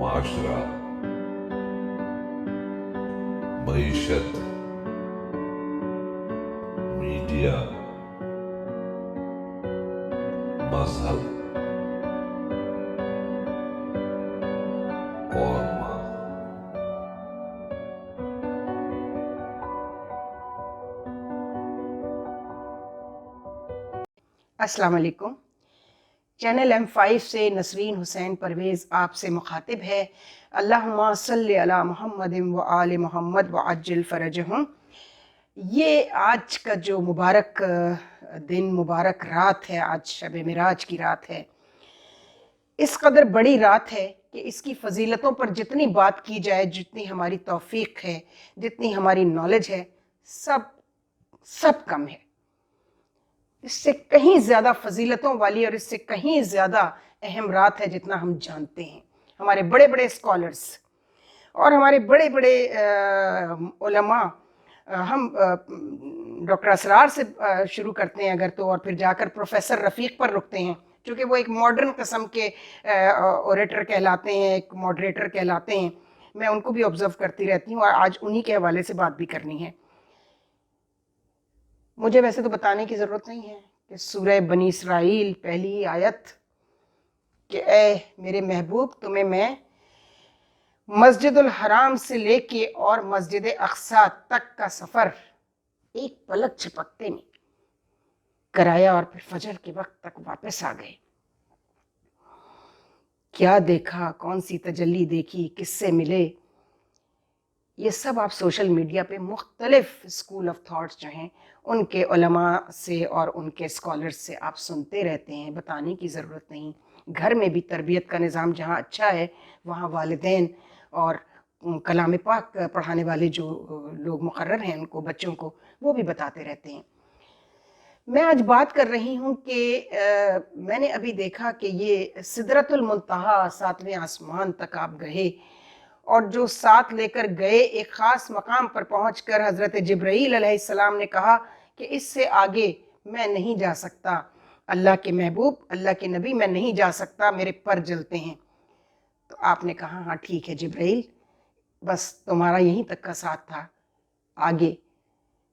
معاشرہ، معیشت، میڈیا، مذہب اور ماں۔ السلام علیکم۔ چینل M5 سے نسرین حسین پرویز آپ سے مخاطب ہے۔ اللہم صلی علی محمد و آل محمد وعجل فرجہم۔ یہ آج کا جو مبارک دن، مبارک رات ہے، آج شب معراج کی رات ہے، اس قدر بڑی رات ہے کہ اس کی فضیلتوں پر جتنی بات کی جائے، جتنی ہماری توفیق ہے، جتنی ہماری نالج ہے، سب کم ہے۔ اس سے کہیں زیادہ فضیلتوں والی اور اس سے کہیں زیادہ اہم رات ہے جتنا ہم جانتے ہیں۔ ہمارے بڑے بڑے اسکالرس اور ہمارے بڑے بڑے علماء، ہم ڈاکٹر اسرار سے شروع کرتے ہیں اگر تو، اور پھر جا کر پروفیسر رفیق پر رکتے ہیں، کیونکہ وہ ایک ماڈرن قسم کے اوریٹر کہلاتے ہیں، ایک ماڈریٹر کہلاتے ہیں۔ میں ان کو بھی آبزرو کرتی رہتی ہوں اور آج انہی کے حوالے سے بات بھی کرنی ہے۔ مجھے ویسے تو بتانے کی ضرورت نہیں ہے کہ سورہ بنی اسرائیل پہلی آیت کہ اے میرے محبوب، تمہیں میں مسجد الحرام سے لے کے اور مسجد اقصی تک کا سفر ایک پلک جھپکتے میں کرایا اور پھر فجر کے وقت تک واپس آ گئے۔ کیا دیکھا، کون سی تجلی دیکھی، کس سے ملے، یہ سب آپ سوشل میڈیا پہ مختلف اسکول آف تھاٹس جو ہیں ان کے علماء سے اور ان کے اسکالرس سے آپ سنتے رہتے ہیں، بتانے کی ضرورت نہیں۔ گھر میں بھی تربیت کا نظام جہاں اچھا ہے، وہاں والدین اور کلام پاک پڑھانے والے جو لوگ مقرر ہیں ان کو، بچوں کو، وہ بھی بتاتے رہتے ہیں۔ میں آج بات کر رہی ہوں کہ میں نے ابھی دیکھا کہ یہ سدرۃ المنتہا، 7ویں آسمان تک آپ گئے، اور جو ساتھ لے کر گئے ایک خاص مقام پر پہنچ کر حضرت جبرائیل علیہ السلام نے کہا کہ اس سے آگے میں نہیں جا سکتا، اللہ کے محبوب، اللہ کے نبی، میں نہیں جا سکتا، میرے پر جلتے ہیں۔ تو آپ نے کہا ہاں ٹھیک ہے جبرائیل، بس تمہارا یہیں تک کا ساتھ تھا، آگے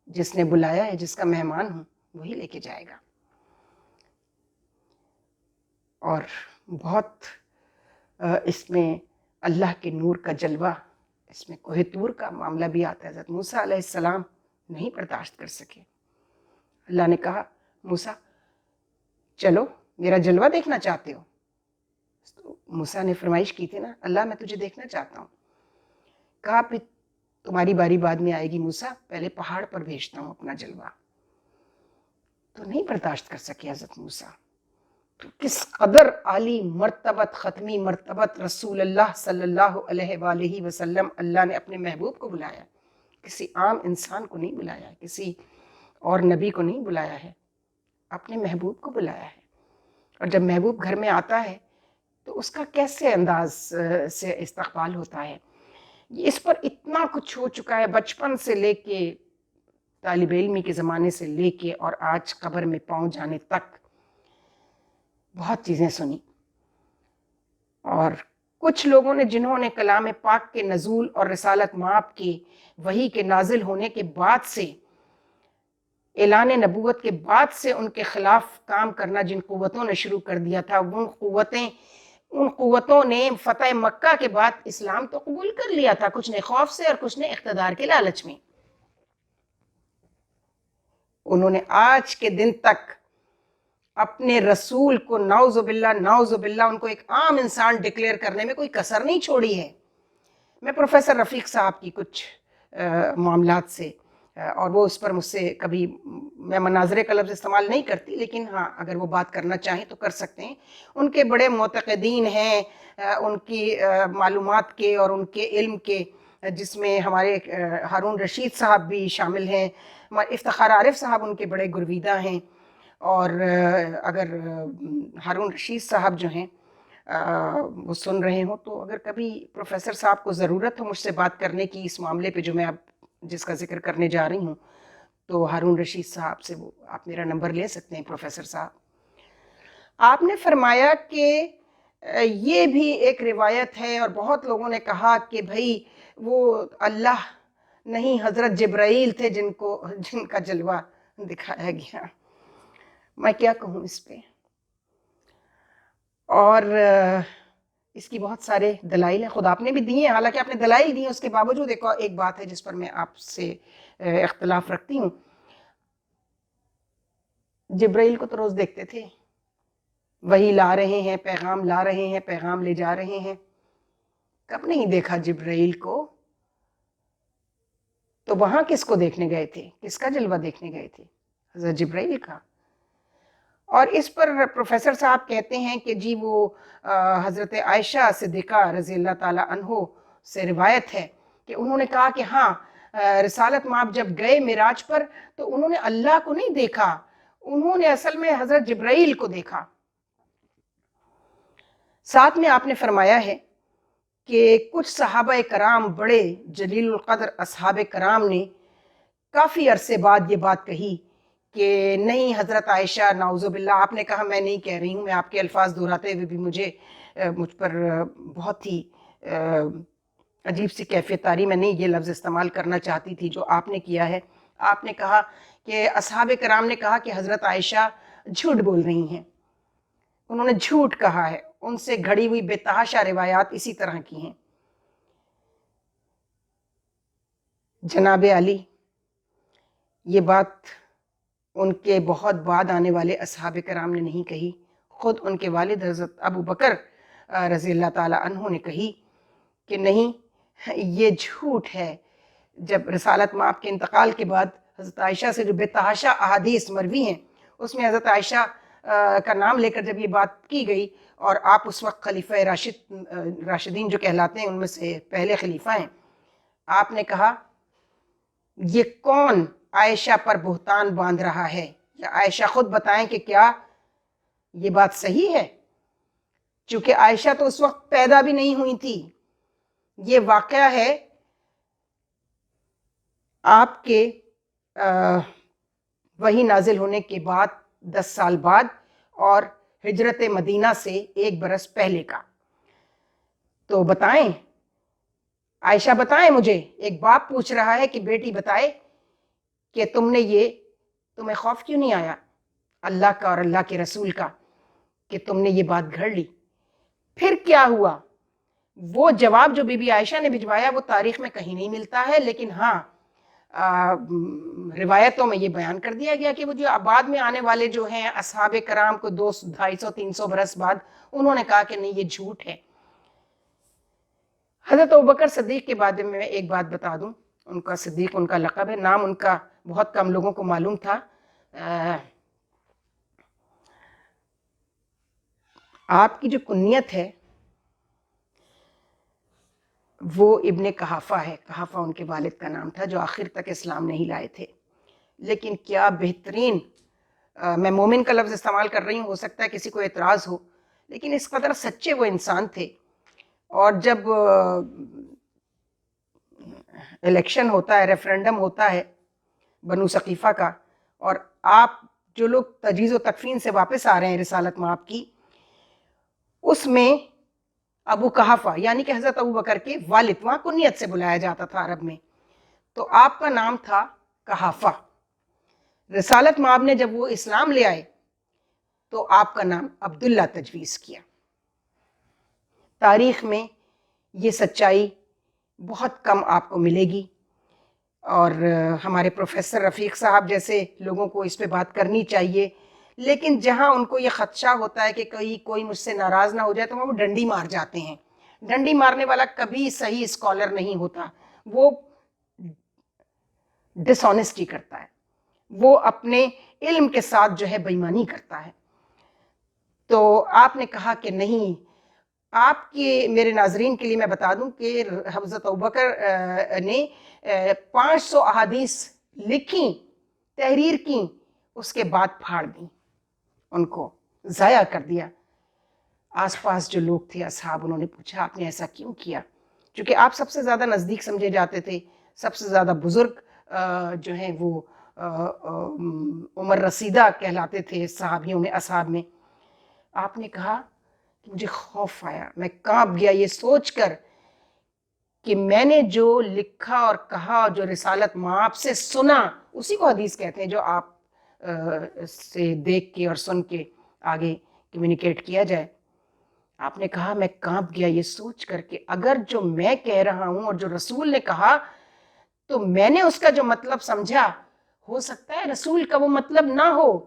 جس نے بلایا ہے، جس کا مہمان ہوں، وہی لے کے جائے گا۔ اور بہت اس میں اللہ کے نور کا جلوہ، اس میں کوہ طور کا معاملہ بھی آتا ہے۔ حضرت موسیٰ علیہ السلام نہیں برداشت کر سکے۔ اللہ نے کہا موسیٰ چلو، میرا جلوہ دیکھنا چاہتے ہو؟ تو موسیٰ نے فرمائش کی تھی نا، اللہ میں تجھے دیکھنا چاہتا ہوں۔ کہا پھر تمہاری باری بعد میں آئے گی موسیٰ، پہلے پہاڑ پر بھیجتا ہوں اپنا جلوہ۔ تو نہیں برداشت کر سکے حضرت موسیٰ۔ تو کس قدر عالی مرتبت، ختمی مرتبت رسول اللہ صلی اللہ علیہ وآلہ وسلم اللہ نے اپنے محبوب کو بلایا، کسی عام انسان کو نہیں بلایا، کسی اور نبی کو نہیں بلایا ہے، اپنے محبوب کو بلایا ہے۔ اور جب محبوب گھر میں آتا ہے تو اس کا کیسے انداز سے استقبال ہوتا ہے، اس پر اتنا کچھ ہو چکا ہے، بچپن سے لے کے طالب علمی کے زمانے سے لے کے اور آج قبر میں پاؤں جانے تک بہت چیزیں سنی۔ اور کچھ لوگوں نے جنہوں نے کلام پاک کے نزول اور رسالت مآب کے وحی کے نازل ہونے کے بعد سے، اعلان نبوت کے بعد سے ان کے خلاف کام کرنا جن قوتوں نے شروع کر دیا تھا، ان قوتوں نے فتح مکہ کے بعد اسلام تو قبول کر لیا تھا، کچھ نے خوف سے اور کچھ نے اقتدار کے لالچ میں۔ انہوں نے آج کے دن تک اپنے رسول کو نعوذ باللہ ان کو ایک عام انسان ڈکلیئر کرنے میں کوئی کسر نہیں چھوڑی ہے۔ میں پروفیسر رفیق صاحب کی کچھ معاملات سے، اور وہ اس پر مجھ سے کبھی، میں مناظرے کا لفظ استعمال نہیں کرتی، لیکن ہاں اگر وہ بات کرنا چاہیں تو کر سکتے ہیں۔ ان کے بڑے معتقدین ہیں ان کی معلومات کے اور ان کے علم کے، جس میں ہمارے ہارون رشید صاحب بھی شامل ہیں، افتخار عارف صاحب ان کے بڑے گرویدہ ہیں۔ اور اگر ہارون رشید صاحب جو ہیں وہ سن رہے ہوں تو اگر کبھی پروفیسر صاحب کو ضرورت ہو مجھ سے بات کرنے کی اس معاملے پہ جو میں اب جس کا ذکر کرنے جا رہی ہوں، تو ہارون رشید صاحب سے آپ میرا نمبر لے سکتے ہیں۔ پروفیسر صاحب، آپ نے فرمایا کہ یہ بھی ایک روایت ہے، اور بہت لوگوں نے کہا کہ بھائی وہ اللہ نہیں، حضرت جبرائیل تھے جن کا جلوہ دکھایا گیا۔ میں کیا کہوں اس پہ؟ اور اس کی بہت سارے دلائل ہیں، خود آپ نے بھی دیے ہیں، حالانکہ آپ نے دلائل دیے، اس کے باوجود ایک بات ہے جس پر میں آپ سے اختلاف رکھتی ہوں۔ جبرائیل کو تو روز دیکھتے تھے، وہی لا رہے ہیں، پیغام لا رہے ہیں، پیغام لے جا رہے ہیں، کب نہیں دیکھا جبرائیل کو؟ تو وہاں کس کو دیکھنے گئے تھے؟ کس کا جلوہ دیکھنے گئے تھے؟ حضرت جبرائیل کا۔ اور اس پر پروفیسر صاحب کہتے ہیں کہ جی وہ حضرت عائشہ صدیقہ رضی اللہ تعالی عنہ سے روایت ہے کہ انہوں نے کہا کہ ہاں، رسالت مآب جب گئے معراج پر تو انہوں نے اللہ کو نہیں دیکھا، انہوں نے اصل میں حضرت جبرائیل کو دیکھا۔ ساتھ میں آپ نے فرمایا ہے کہ کچھ صحابہ کرام، بڑے جلیل القدر اصحاب کرام نے کافی عرصے بعد یہ بات کہی کہ نہیں، حضرت عائشہ نعوذ باللہ، آپ نے کہا میں نہیں کہہ رہی ہوں، میں آپ کے الفاظ دہراتے ہوئے بھی مجھ پر بہت ہی عجیب سی کیفیت طاری، میں نہیں یہ لفظ استعمال کرنا چاہتی تھی جو آپ نے کیا ہے۔ آپ نے کہا کہ اصحاب کرام نے کہا کہ حضرت عائشہ جھوٹ بول رہی ہیں، انہوں نے جھوٹ کہا ہے، ان سے گھڑی ہوئی بے تحاشا روایات اسی طرح کی ہیں۔ جناب علی، یہ بات ان کے بہت بعد آنے والے اصحاب کرام نے نہیں کہی، خود ان کے والد حضرت ابو بکر رضی اللہ تعالی عنہ نے کہی کہ نہیں، یہ جھوٹ ہے۔ جب رسالت مآب کے انتقال کے بعد حضرت عائشہ سے جو بے تحاشا احادیث مروی ہیں، اس میں حضرت عائشہ کا نام لے کر جب یہ بات کی گئی، اور آپ اس وقت خلیفہ راشدین جو کہلاتے ہیں ان میں سے پہلے خلیفہ ہیں، آپ نے کہا یہ کون عائشہ پر بہتان باندھ رہا ہے، یا عائشہ خود بتائیں کہ کیا یہ بات صحیح ہے؟ چونکہ عائشہ تو اس وقت پیدا بھی نہیں ہوئی تھی۔ یہ واقعہ ہے آپ کے وحی نازل ہونے کے بعد 10 سال بعد، اور ہجرت مدینہ سے 1 برس پہلے کا۔ تو بتائیں عائشہ، بتائیں مجھے، ایک باپ پوچھ رہا ہے کہ بیٹی بتائے کہ تمہیں خوف کیوں نہیں آیا اللہ کا اور اللہ کے رسول کا کہ تم نے یہ بات گھڑ لی؟ پھر کیا ہوا؟ وہ جواب جو بی بی عائشہ نے بھجوایا وہ تاریخ میں کہیں نہیں ملتا ہے، لیکن ہاں روایتوں میں یہ بیان کر دیا گیا کہ وہ جو بعد میں آنے والے جو ہیں اصحاب کرام کو 200 250 300 برس بعد، انہوں نے کہا کہ نہیں، یہ جھوٹ ہے۔ حضرت ابوبکر صدیق کے بارے میں ایک بات بتا دوں، ان کا صدیق ان کا لقب ہے، نام ان کا بہت کم لوگوں کو معلوم تھا۔ آپ کی جو کنیت ہے وہ ابن قحافہ ہے، قحافہ ان کے والد کا نام تھا جو آخر تک اسلام نہیں لائے تھے۔ لیکن کیا بہترین، میں مومن کا لفظ استعمال کر رہی ہوں، ہو سکتا ہے کسی کو اعتراض ہو، لیکن اس قدر سچے وہ انسان تھے۔ اور جب الیکشن ہوتا ہے، ریفرنڈم ہوتا ہے بنو ثقیفہ کا، اور آپ جو لوگ تجہیز و تکفین سے واپس آ رہے ہیں رسالت مآب کی، اس میں ابو قحافہ یعنی کہ حضرت ابو بکر کے والد، وہاں کنیت سے بلایا جاتا تھا عرب میں، تو آپ کا نام تھا قحافہ۔ رسالت مآب نے جب وہ اسلام لے آئے تو آپ کا نام عبداللہ تجویز کیا۔ تاریخ میں یہ سچائی بہت کم آپ کو ملے گی، اور ہمارے پروفیسر رفیق صاحب جیسے لوگوں کو اس پہ بات کرنی چاہیے، لیکن جہاں ان کو یہ خدشہ ہوتا ہے کہ کوئی مجھ سے ناراض نہ ہو جائے تو وہ ڈنڈی مار جاتے ہیں۔ ڈنڈی مارنے والا کبھی صحیح اسکالر نہیں ہوتا، وہ ڈس آنیسٹی کرتا ہے، وہ اپنے علم کے ساتھ جو ہے بےایمانی کرتا ہے۔ تو آپ نے کہا کہ نہیں، آپ کے، میرے ناظرین کے لیے میں بتا دوں کہ حضرت ابوبکر نے 500 احادیث لکھیں، تحریر کی، اس کے بعد پھاڑ دیں، ان کو ضائع کر دیا۔ آس پاس جو لوگ تھے اصحاب، انہوں نے پوچھا آپ نے ایسا کیوں کیا؟ چونکہ آپ سب سے زیادہ نزدیک سمجھے جاتے تھے، سب سے زیادہ بزرگ جو ہیں وہ عمر رسیدہ کہلاتے تھے صحابیوں میں، اصحاب میں۔ آپ نے کہا کہ مجھے خوف آیا، میں کانپ گیا یہ سوچ کر کہ میں نے جو لکھا اور کہا، جو رسالت مآب سے سنا، اسی کو حدیث کہتے ہیں جو آپ سے دیکھ کے اور سن کے آگے کمیونیکیٹ کیا جائے. آپ نے کہا میں کانپ گیا یہ سوچ کر کہ اگر جو میں کہہ رہا ہوں اور جو رسول نے کہا تو میں نے اس کا جو مطلب سمجھا، ہو سکتا ہے رسول کا وہ مطلب نہ ہو،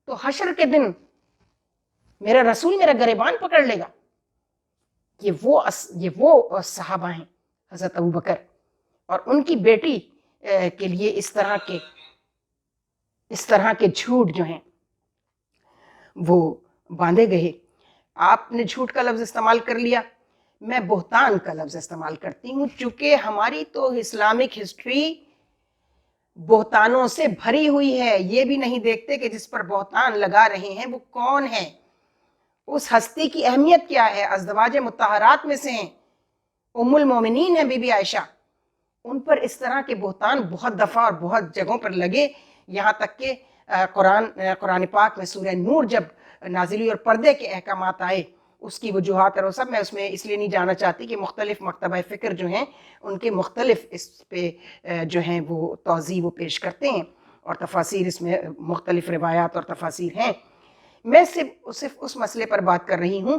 تو حشر کے دن میرا رسول میرا گریبان پکڑ لے گا. یہ وہ صحابہ ہیں حضرت ابوبکر، اور ان کی بیٹی کے لیے اس طرح کے جھوٹ جو ہیں وہ باندھے گئے. آپ نے جھوٹ کا لفظ استعمال کر لیا، میں بہتان کا لفظ استعمال کرتی ہوں، چونکہ ہماری تو اسلامک ہسٹری بہتانوں سے بھری ہوئی ہے. یہ بھی نہیں دیکھتے کہ جس پر بہتان لگا رہے ہیں وہ کون ہے، اس ہستی کی اہمیت کیا ہے. ازدواج مطہرات میں سے ہیں، ام المومنین ہیں بی بی عائشہ. ان پر اس طرح کے بہتان بہت دفعہ اور بہت جگہوں پر لگے، یہاں تک کہ قرآن پاک میں سورہ نور جب نازل ہوئی اور پردے کے احکامات آئے، اس کی وجوہات اور سب میں اس میں اس لیے نہیں جانا چاہتی کہ مختلف مکتبہ فکر جو ہیں ان کے مختلف اس پہ جو ہیں وہ توضیح وہ پیش کرتے ہیں، اور تفاسیر اس میں مختلف روایات اور تفاسیر ہیں. میں صرف اس مسئلے پر بات کر رہی ہوں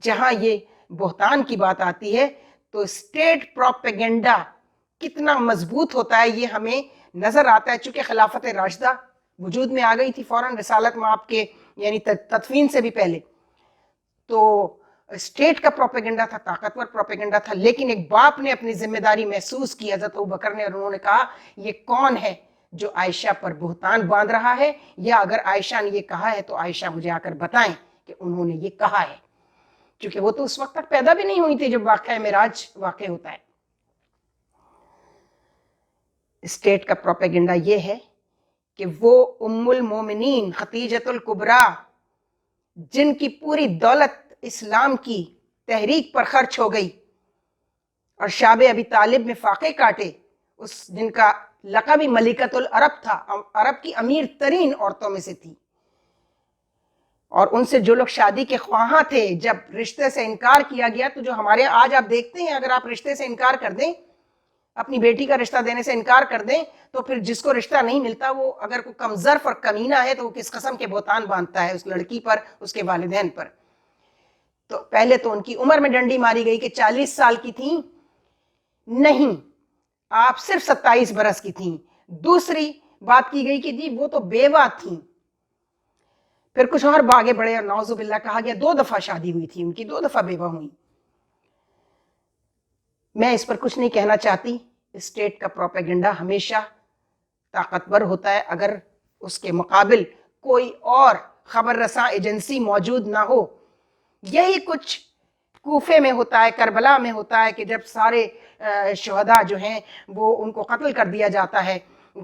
جہاں یہ بہتان کی بات آتی ہے. تو اسٹیٹ پروپیگنڈا کتنا مضبوط ہوتا ہے یہ ہمیں نظر آتا ہے. چونکہ خلافت راشدہ وجود میں آ گئی تھی فوراً رسالت مآب کے یعنی تدفین سے بھی پہلے، تو اسٹیٹ کا پروپیگنڈا تھا، طاقتور پروپیگنڈا تھا. لیکن ایک باپ نے اپنی ذمہ داری محسوس کی، حضرت ابوبکر نے، اور انہوں نے کہا یہ کون ہے جو عائشہ پر بہتان باندھ رہا ہے، یا اگر عائشہ نے یہ کہا ہے تو عائشہ مجھے آ کر بتائیں کہ انہوں نے یہ کہا ہے. چونکہ وہ تو اس وقت تک پیدا بھی نہیں ہوئی تھی جب واقعہ معراج واقع ہوتا ہے. اسٹیٹ کا پروپیگنڈا یہ ہے کہ وہ ام المومنین خدیجۃ الکبریٰ جن کی پوری دولت اسلام کی تحریک پر خرچ ہو گئی اور شاب ابی طالب میں فاقے کاٹے، اس جن کا لقب ہی ملکۃ العرب تھا، عرب کی امیر ترین عورتوں میں سے تھی، اور ان سے جو لوگ شادی کے خواہاں تھے جب رشتے سے انکار کیا گیا، تو جو ہمارے آج آپ دیکھتے ہیں اگر آپ رشتے سے انکار کر دیں، اپنی بیٹی کا رشتہ دینے سے انکار کر دیں، تو پھر جس کو رشتہ نہیں ملتا وہ اگر کوئی کم ظرف اور کمینہ ہے تو وہ کس قسم کے بہتان باندھتا ہے اس لڑکی پر، اس کے والدین پر. تو پہلے تو ان کی عمر میں ڈنڈی ماری گئی کہ 40 سال کی تھیں، نہیں آپ صرف 27 برس کی تھیں. دوسری بات کی گئی کہ جی وہ تو بیوہ تھیں. پھر کچھ اور بھاگے بڑے اور نعوذ باللہ کہا گیا 2 دفعہ شادی ہوئی تھی ان کی، 2 دفعہ بیوہ ہوئی. میں اس پر کچھ نہیں کہنا چاہتی. اسٹیٹ کا پروپیگنڈا ہمیشہ طاقتور ہوتا ہے اگر اس کے مقابل کوئی اور خبر رساں ایجنسی موجود نہ ہو. یہی کچھ کوفے میں ہوتا ہے، کربلا میں ہوتا ہے کہ جب سارے شہداء جو ہیں وہ ان کو قتل کر دیا جاتا ہے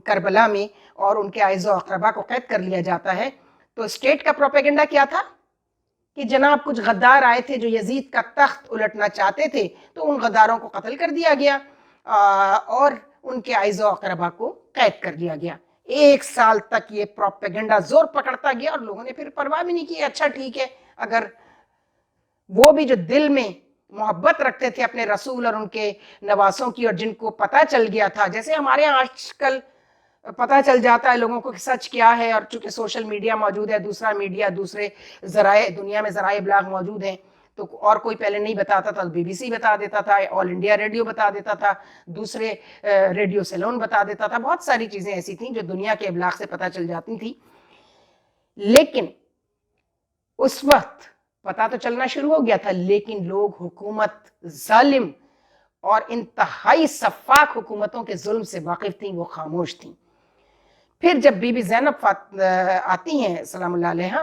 کربلا میں، اور ان کے اعزاء و اقرباء کو قید کر لیا جاتا ہے. تو اسٹیٹ کا پروپیگنڈا کیا تھا کہ جناب کچھ غدار آئے تھے جو یزید کا تخت الٹنا چاہتے تھے، تو ان غداروں کو قتل کر دیا گیا اور ان کے اعزاء و اقرباء کو قید کر لیا گیا. 1 سال تک یہ پروپیگنڈا زور پکڑتا گیا اور لوگوں نے پھر پرواہ بھی نہیں کی. اچھا ٹھیک ہے، اگر وہ بھی جو دل میں محبت رکھتے تھے اپنے رسول اور ان کے نواسوں کی، اور جن کو پتہ چل گیا تھا، جیسے ہمارے یہاں آج کل پتہ چل جاتا ہے لوگوں کو کہ سچ کیا ہے، اور چونکہ سوشل میڈیا موجود ہے، دوسرا میڈیا، دوسرے ذرائع دنیا میں ذرائع ابلاغ موجود ہیں، تو اور کوئی پہلے نہیں بتاتا تھا، بی بی سی بتا دیتا تھا، آل انڈیا ریڈیو بتا دیتا تھا، دوسرے ریڈیو سیلون بتا دیتا تھا. بہت ساری چیزیں ایسی تھیں جو دنیا کے ابلاغ سے پتہ چل جاتی تھیں. لیکن اس وقت پتہ تو چلنا شروع ہو گیا تھا، لیکن لوگ حکومت ظالم اور انتہائی سفاک حکومتوں کے ظلم سے واقف تھیں، وہ خاموش تھیں. پھر جب بی بی زینب آتی ہیں سلام اللہ علیہا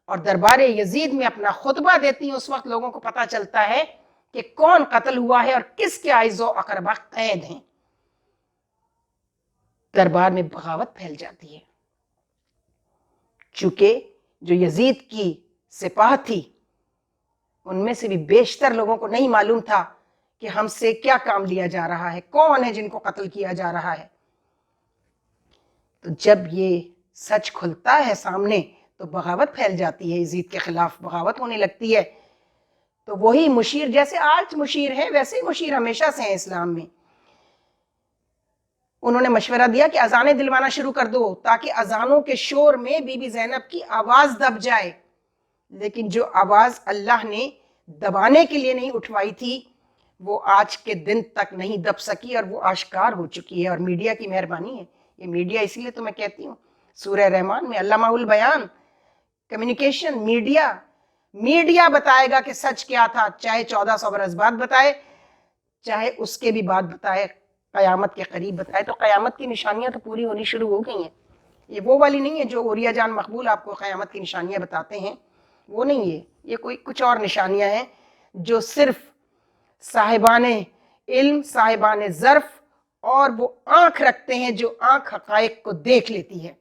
اور دربار یزید میں اپنا خطبہ دیتی ہیں، اس وقت لوگوں کو پتہ چلتا ہے کہ کون قتل ہوا ہے اور کس کے اعزاء و اقرباء قید ہیں. دربار میں بغاوت پھیل جاتی ہے، چونکہ جو یزید کی سپاہ تھی ان میں سے بھی بیشتر لوگوں کو نہیں معلوم تھا کہ ہم سے کیا کام لیا جا رہا ہے، کون ہے جن کو قتل کیا جا رہا ہے. تو جب یہ سچ کھلتا ہے سامنے تو بغاوت پھیل جاتی ہے، یزید کے خلاف بغاوت ہونے لگتی ہے. تو وہی مشیر جیسے آج مشیر ہے ویسے ہی مشیر ہمیشہ سے ہیں اسلام میں. انہوں نے مشورہ دیا کہ اذانیں دلوانا شروع کر دو تاکہ اذانوں کے شور میں بی بی زینب کی آواز دب جائے. لیکن جو آواز اللہ نے دبانے کے لیے نہیں اٹھوائی تھی وہ آج کے دن تک نہیں دب سکی اور وہ آشکار ہو چکی ہے. اور میڈیا کی مہربانی ہے. یہ میڈیا اسی لیے تو میں کہتی ہوں سورہ رحمان میں علامہ البیان کمیونیکیشن میڈیا بتائے گا کہ سچ کیا تھا، چاہے 1400 برس بعد بتائے چاہے اس کے بھی بعد بتائے، قیامت کے قریب بتائے. تو قیامت کی نشانیاں تو پوری ہونی شروع ہو گئی ہیں. یہ وہ والی نہیں ہے جو عوریہ جان مقبول آپ کو قیامت کی نشانیاں بتاتے ہیں، وہ نہیں ہے. یہ کوئی کچھ اور نشانیاں ہیں جو صرف صاحبان علم، صاحبان ظرف اور وہ آنکھ رکھتے ہیں جو آنکھ حقائق کو دیکھ لیتی ہے،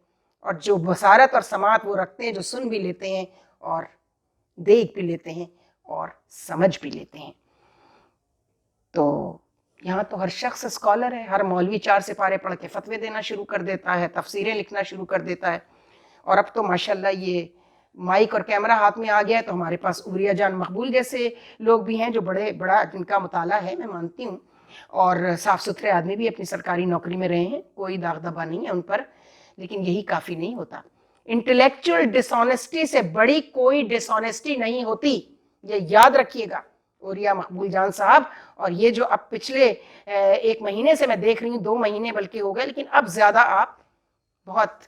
اور جو بصارت اور سماعت وہ رکھتے ہیں جو سن بھی لیتے ہیں اور دیکھ بھی لیتے ہیں اور سمجھ بھی لیتے ہیں. تو یہاں تو ہر شخص اسکالر ہے. ہر مولوی 4 سپارے پڑھ کے فتوے دینا شروع کر دیتا ہے، تفسیریں لکھنا شروع کر دیتا ہے. اور اب تو ماشاءاللہ یہ مائک اور کیمرہ ہاتھ میں آ گیا ہے تو ہمارے پاس عوریہ جان مقبول جیسے لوگ بھی ہیں جو بڑا جن کا مطالعہ ہے، میں مانتی ہوں، اور صاف ستھرے آدمی بھی اپنی سرکاری نوکری میں رہے ہیں، کوئی داغ دبا نہیں ہے ان پر. لیکن یہی کافی نہیں ہوتا. انٹلیکچوئل ڈس آنیسٹی سے بڑی کوئی ڈس آنیسٹی نہیں ہوتی، یہ یاد رکھیے گا عوریہ مقبول جان صاحب. اور یہ جو اب پچھلے 1 مہینے سے میں دیکھ رہی ہوں، 2 مہینے بلکہ ہو گئے، لیکن اب زیادہ آپ بہت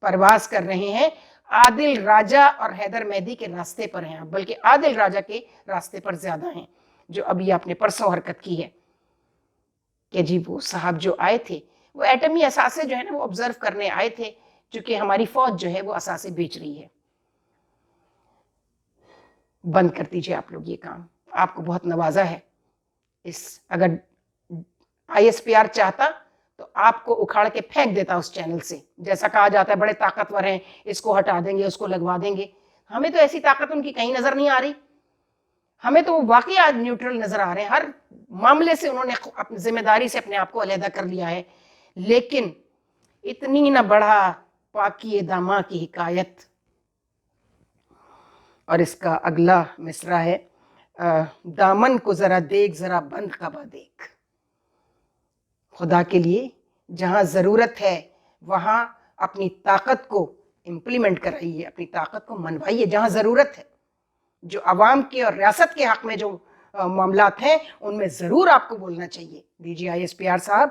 پرواز کر رہے ہیں. عادل راجہ اور حیدر مہدی کے راستے پر ہیں، بلکہ عادل راجہ کے راستے پر زیادہ ہیں، جو ابھی آپ نے پرسوں حرکت کی ہے کہ جی وہ صاحب جو آئے تھے وہ ایٹمی اثاثے جو ہے نا وہ آبزرو کرنے آئے تھے، چونکہ ہماری فوج جو ہے وہ اثاثے بیچ رہی ہے. بند کر دیجئے آپ لوگ یہ کام، آپ کو بہت نوازا ہے. اگر ISPR چاہتا تو آپ کو اکھاڑ کے پھینک دیتا اس چینل سے. جیسا کہا جاتا ہے بڑے طاقتور ہیں، اس کو ہٹا دیں گے، اس کو لگوا دیں گے. ہمیں تو ایسی طاقت ان کی کہیں نظر نہیں آ رہی. ہمیں تو وہ واقعی آج نیوٹرل نظر آ رہے ہیں. ہر معاملے سے انہوں نے اپنی ذمہ داری سے اپنے آپ کو علیحدہ کر لیا ہے. لیکن اتنی نہ بڑھا پاکی داماں کی حکایت. اور اس کا اگلا مصرع ہے دامن کو ذرا دیکھ، ذرا بند قبا دیکھ. خدا کے لیے جہاں ضرورت ہے وہاں اپنی طاقت کو امپلیمنٹ کرائیے، اپنی طاقت کو منوائیے جہاں ضرورت ہے. جو عوام کے اور ریاست کے حق میں جو معاملات ہیں ان میں ضرور آپ کو بولنا چاہیے. DG/ISPR صاحب،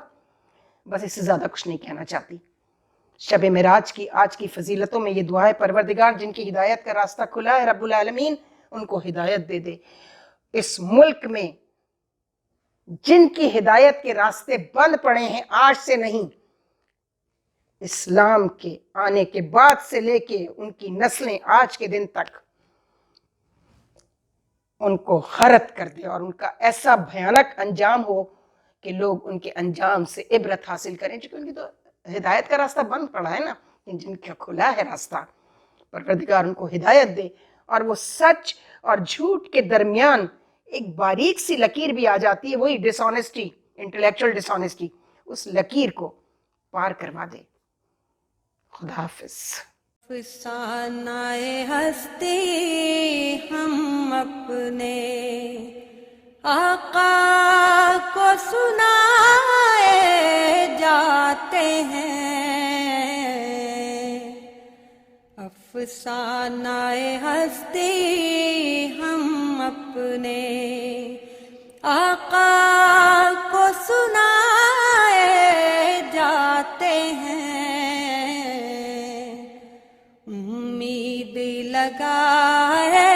بس اس سے زیادہ کچھ نہیں کہنا چاہتی. شب معراج کی آج کی فضیلتوں میں یہ دعا ہے، پروردگار جن کی ہدایت کا راستہ کھلا ہے رب العالمین ان کو ہدایت دے دے. اس ملک میں جن کی ہدایت کے راستے بند پڑے ہیں آج سے نہیں، اسلام کے آنے کے بعد سے لے کے ان کی نسلیں آج کے دن تک، ان کو غرق کر دے اور ان کا ایسا بھیانک انجام ہو کہ لوگ ان کے انجام سے عبرت حاصل کریں. چونکہ ان کی تو ہدایت کا راستہ بند پڑا ہے نا، جن کا کھلا ہے راستہ، پروردگار ان کو ہدایت دے. اور وہ سچ اور جھوٹ کے درمیان ایک باریک سی لکیر بھی آ جاتی ہے، وہی ڈس آنیسٹی، انٹلیکچوئل ڈس آنیسٹی، اس لکیر کو پار کروا دے. خدا حافظ. افسانۂ ہستی ہم اپنے آقا کو سنائے جاتے ہیں. افسانۂ ہستی ہم اپنے آقا کو سنائے جاتے ہیں. امید لگائے